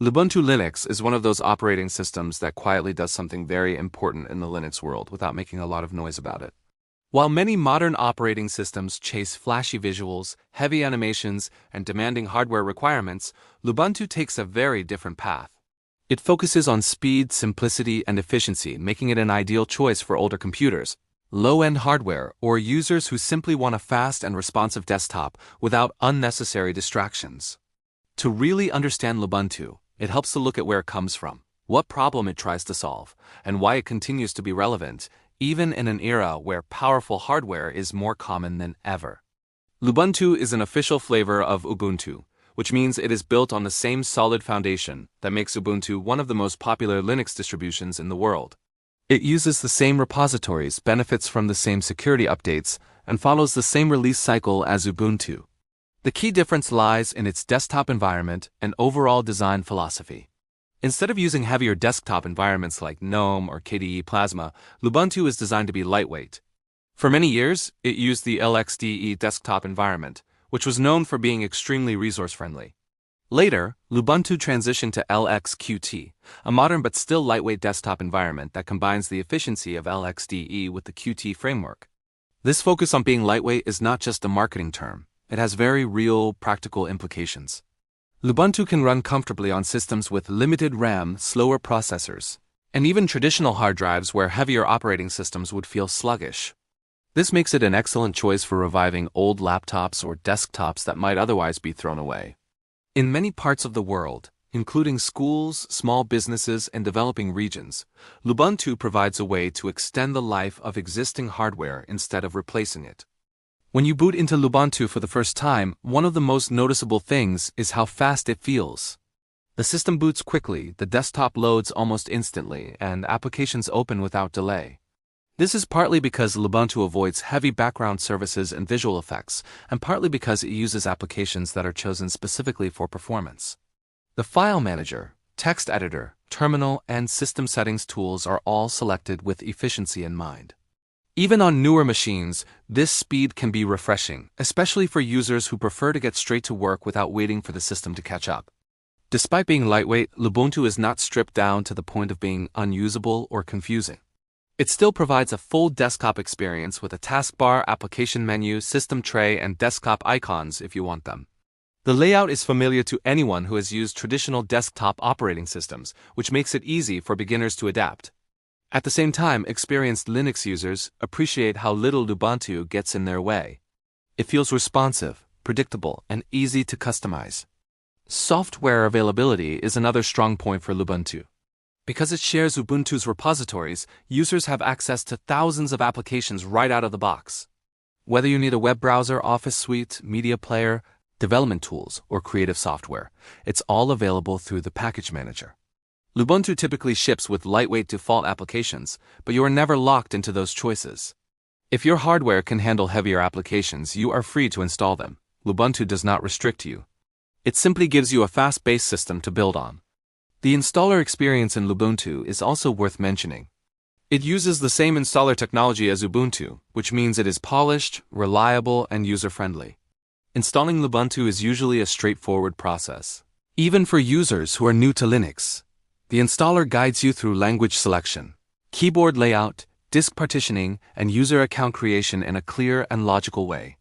Lubuntu Linux is one of those operating systems that quietly does something very important in the Linux world without making a lot of noise about it. While many modern operating systems chase flashy visuals, heavy animations, and demanding hardware requirements, Lubuntu takes a very different path. It focuses on speed, simplicity, and efficiency, making it an ideal choice for older computers, low-end hardware, or users who simply want a fast and responsive desktop without unnecessary distractions. To really understand Lubuntu, it helps to look at where it comes from, what problem it tries to solve, and why it continues to be relevant, even in an era where powerful hardware is more common than ever. Lubuntu is an official flavor of Ubuntu, which means it is built on the same solid foundation that makes Ubuntu one of the most popular Linux distributions in the world. It uses the same repositories, benefits from the same security updates, and follows the same release cycle as Ubuntu. The key difference lies in its desktop environment and overall design philosophy. Instead of using heavier desktop environments like GNOME or KDE Plasma, Lubuntu is designed to be lightweight. For many years, it used the LXQt desktop environment, which was known for being extremely resource-friendly. Later, Lubuntu transitioned to LXQt, a modern but still lightweight desktop environment that combines the efficiency of LXDE with the Qt framework. This focus on being lightweight is not just a marketing term. It has very real, practical implications. Lubuntu can run comfortably on systems with limited RAM, slower processors, and even traditional hard drives where heavier operating systems would feel sluggish. This makes it an excellent choice for reviving old laptops or desktops that might otherwise be thrown away. In many parts of the world, including schools, small businesses, and developing regions, Lubuntu provides a way to extend the life of existing hardware instead of replacing it. When you boot into Lubuntu for the first time, one of the most noticeable things is how fast it feels. The system boots quickly, the desktop loads almost instantly, and applications open without delay. This is partly because Lubuntu avoids heavy background services and visual effects, and partly because it uses applications that are chosen specifically for performance. The file manager, text editor, terminal, and system settings tools are all selected with efficiency in mind. Even on newer machines, this speed can be refreshing, especially for users who prefer to get straight to work without waiting for the system to catch up. Despite being lightweight, Lubuntu is not stripped down to the point of being unusable or confusing. It still provides a full desktop experience with a taskbar, application menu, system tray, and desktop icons if you want them. The layout is familiar to anyone who has used traditional desktop operating systems, which makes it easy for beginners to adapt. At the same time, experienced Linux users appreciate how little Lubuntu gets in their way. It feels responsive, predictable, and easy to customize. Software availability is another strong point for Lubuntu. Because it shares Ubuntu's repositories, users have access to thousands of applications right out of the box. Whether you need a web browser, office suite, media player, development tools, or creative software, it's all available through the package manager. Lubuntu typically ships with lightweight default applications, but you are never locked into those choices. If your hardware can handle heavier applications, you are free to install them. Lubuntu does not restrict you. It simply gives you a fast-based system to build on. The installer experience in Lubuntu is also worth mentioning. It uses the same installer technology as Ubuntu, which means it is polished, reliable, and user-friendly. Installing Lubuntu is usually a straightforward process, even for users who are new to Linux. The installer guides you through language selection, keyboard layout, disk partitioning, and user account creation in a clear and logical way.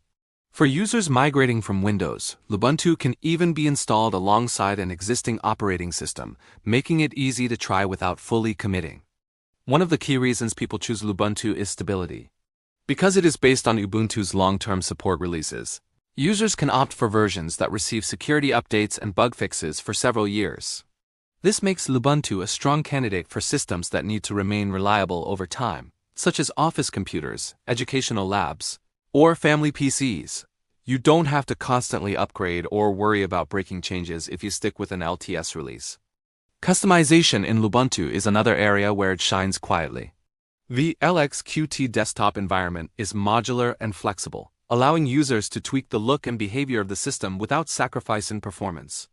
For users migrating from Windows, Lubuntu can even be installed alongside an existing operating system, making it easy to try without fully committing. One of the key reasons people choose Lubuntu is stability. Because it is based on Ubuntu's long-term support releases, users can opt for versions that receive security updates and bug fixes for several years. This makes Lubuntu a strong candidate for systems that need to remain reliable over time, such as office computers, educational labs, or family PCs. You don't have to constantly upgrade or worry about breaking changes if you stick with an LTS release. Customization in Lubuntu is another area where it shines quietly. The LXQt desktop environment is modular and flexible, allowing users to tweak the look and behavior of the system without sacrificing performance.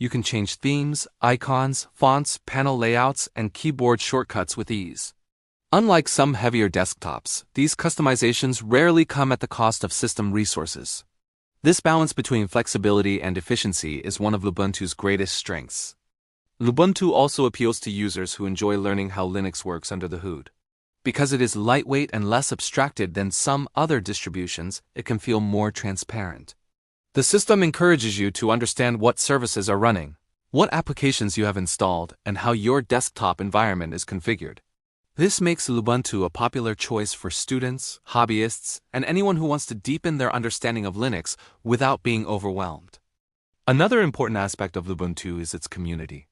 You can change themes, icons, fonts, panel layouts, and keyboard shortcuts with ease. Unlike some heavier desktops, these customizations rarely come at the cost of system resources. This balance between flexibility and efficiency is one of Lubuntu's greatest strengths. Lubuntu also appeals to users who enjoy learning how Linux works under the hood. Because it is lightweight and less abstracted than some other distributions, it can feel more transparent. The system encourages you to understand what services are running, what applications you have installed, and how your desktop environment is configured. This makes Lubuntu a popular choice for students, hobbyists, and anyone who wants to deepen their understanding of Linux without being overwhelmed. Another important aspect of Lubuntu is its community.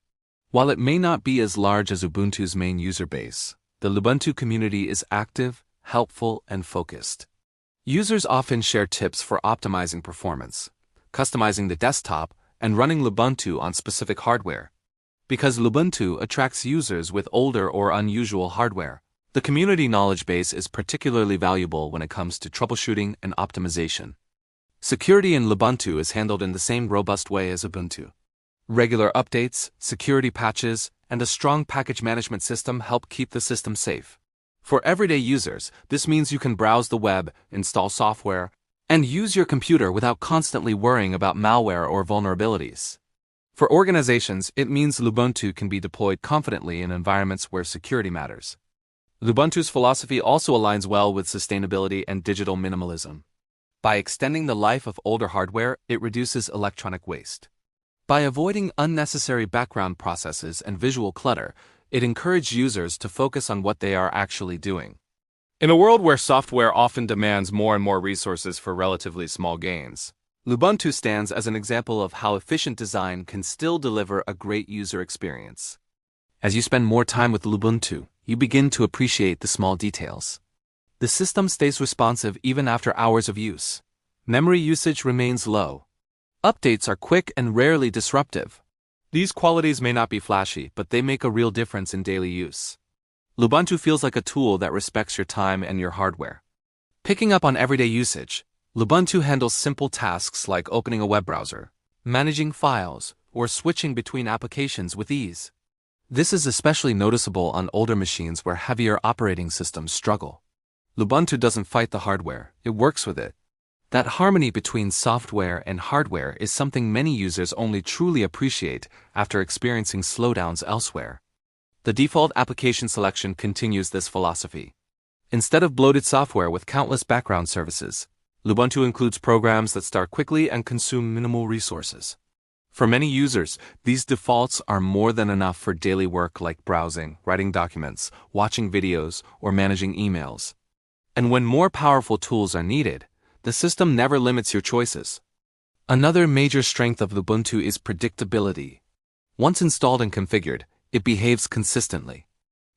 While it may not be as large as Ubuntu's main user base, the Lubuntu community is active, helpful, and focused. Users often share tips for optimizing performance, customizing the desktop, and running Lubuntu on specific hardware. Because Lubuntu attracts users with older or unusual hardware, the community knowledge base is particularly valuable when it comes to troubleshooting and optimization. Security in Lubuntu is handled in the same robust way as Ubuntu. Regular updates, security patches, and a strong package management system help keep the system safe. For everyday users, this means you can browse the web, install software, and use your computer without constantly worrying about malware or vulnerabilities. For organizations, it means Lubuntu can be deployed confidently in environments where security matters. Lubuntu's philosophy also aligns well with sustainability and digital minimalism. By extending the life of older hardware, it reduces electronic waste. By avoiding unnecessary background processes and visual clutter, it encourages users to focus on what they are actually doing. In a world where software often demands more and more resources for relatively small gains, Lubuntu stands as an example of how efficient design can still deliver a great user experience. As you spend more time with Lubuntu, you begin to appreciate the small details. The system stays responsive even after hours of use. Memory usage remains low. Updates are quick and rarely disruptive. These qualities may not be flashy, but they make a real difference in daily use. Lubuntu feels like a tool that respects your time and your hardware. Picking up on everyday usage, Lubuntu handles simple tasks like opening a web browser, managing files, or switching between applications with ease. This is especially noticeable on older machines where heavier operating systems struggle. Lubuntu doesn't fight the hardware, it works with it. That harmony between software and hardware is something many users only truly appreciate after experiencing slowdowns elsewhere. The default application selection continues this philosophy. Instead of bloated software with countless background services, Lubuntu includes programs that start quickly and consume minimal resources. For many users, these defaults are more than enough for daily work like browsing, writing documents, watching videos, or managing emails. And when more powerful tools are needed, the system never limits your choices. Another major strength of Lubuntu is predictability. Once installed and configured, it behaves consistently.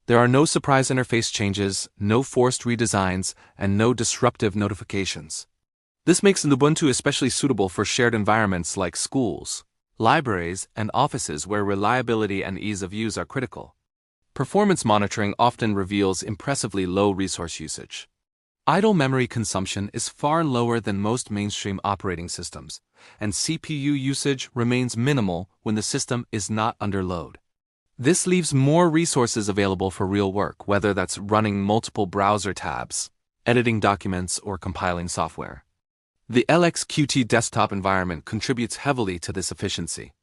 There are no surprise interface changes, no forced redesigns, and no disruptive notifications. This makes Lubuntu especially suitable for shared environments like schools, libraries, and offices where reliability and ease of use are critical. Performance monitoring often reveals impressively low resource usage. Idle memory consumption is far lower than most mainstream operating systems, and CPU usage remains minimal when the system is not under load. This leaves more resources available for real work, whether that's running multiple browser tabs, editing documents, or compiling software. The LXQt desktop environment contributes heavily to this efficiency.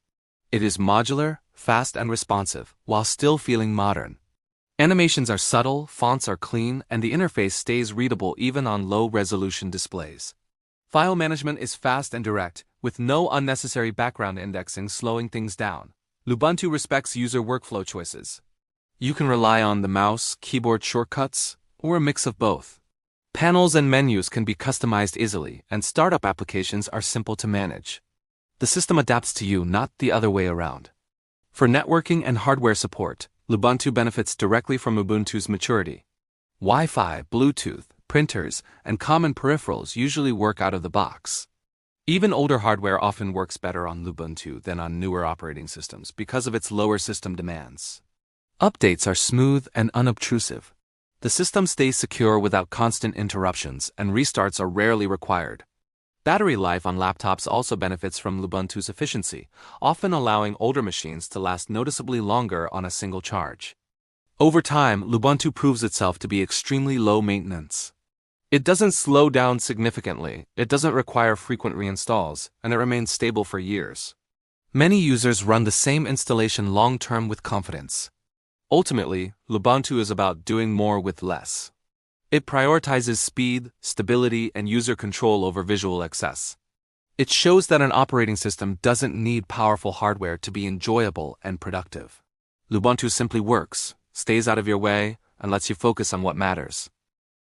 It is modular, fast, and responsive, while still feeling modern. Animations are subtle, fonts are clean, and the interface stays readable even on low-resolution displays. File management is fast and direct, with no unnecessary background indexing slowing things down. Lubuntu respects user workflow choices. You can rely on the mouse, keyboard shortcuts, or a mix of both. Panels and menus can be customized easily, and startup applications are simple to manage. The system adapts to you, not the other way around. For networking and hardware support, Lubuntu benefits directly from Ubuntu's maturity. Wi-Fi, Bluetooth, printers, and common peripherals usually work out of the box. Even older hardware often works better on Lubuntu than on newer operating systems because of its lower system demands. Updates are smooth and unobtrusive. The system stays secure without constant interruptions, and restarts are rarely required. Battery life on laptops also benefits from Lubuntu's efficiency, often allowing older machines to last noticeably longer on a single charge. Over time, Lubuntu proves itself to be extremely low maintenance. It doesn't slow down significantly, it doesn't require frequent reinstalls, and it remains stable for years. Many users run the same installation long-term with confidence. Ultimately, Lubuntu is about doing more with less. It prioritizes speed, stability, and user control over visual access. It shows that an operating system doesn't need powerful hardware to be enjoyable and productive. Lubuntu simply works, stays out of your way, and lets you focus on what matters.